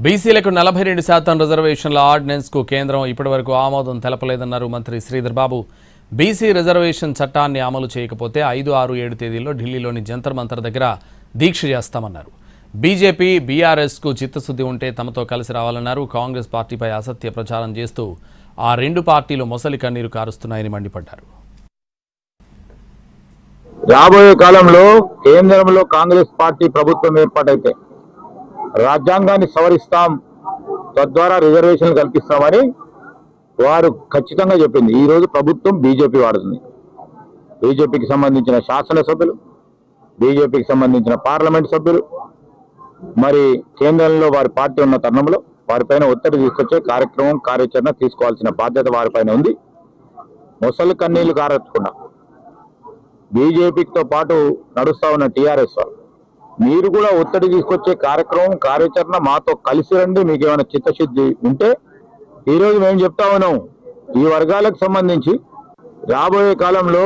బీసీలకు 42% రిజర్వేషన్ల ఆర్డినెన్స్కు కేంద్రం ఇప్పటివరకు ఆమోదం తెలపలేదన్నారు మంత్రి శ్రీధర్ బాబు. బీసీ రిజర్వేషన్ చట్టాన్ని అమలు చేయకపోతే 5, 6, 7 తేదీల్లో ఢిల్లీలోని జంతర్ మంతర్ దగ్గర దీక్ష చేస్తామన్నారు. బీజేపీ, బీఆర్ఎస్కు చిత్తశుద్ధి ఉంటే తమతో కలిసి రావాలన్నారు. కాంగ్రెస్ పార్టీపై అసత్య ప్రచారం చేస్తూ ఆ రెండు పార్టీలు మొసలి కన్నీరు కారుస్తున్నాయని మండిపడ్డారు. రాబోయే కాలంలో కేంద్రంలో కాంగ్రెస్ పార్టీ ప్రభుత్వం ఏర్పాటైతే రాజ్యాంగాన్ని సవరిస్తాం, తద్వారా రిజర్వేషన్లు కల్పిస్తామని వారు ఖచ్చితంగా చెప్పింది. ఈ రోజు ప్రభుత్వం బీజేపీ వాడుతుంది. బీజేపీకి సంబంధించిన శాసనసభ్యులు, బీజేపీకి సంబంధించిన పార్లమెంట్ సభ్యులు మరి కేంద్రంలో వారి పార్టీ ఉన్న తరుణంలో వారిపైన ఒత్తిడి తీసుకొచ్చే కార్యాచరణ తీసుకోవాల్సిన బాధ్యత వారిపైన ఉంది. మొసలి కన్నీళ్లు కారకుండా బీజేపీతో పాటు నడుస్తా ఉన్న టీఆర్ఎస్ వారు మీరు కూడా ఒత్తిడి తీసుకొచ్చే కార్యాచరణ మాతో కలిసి రండి. మీకు ఏమైనా చిత్తశుద్ధి ఉంటే ఈరోజు మేము చెప్తా ఉన్నాం, ఈ వర్గాలకు సంబంధించి రాబోయే కాలంలో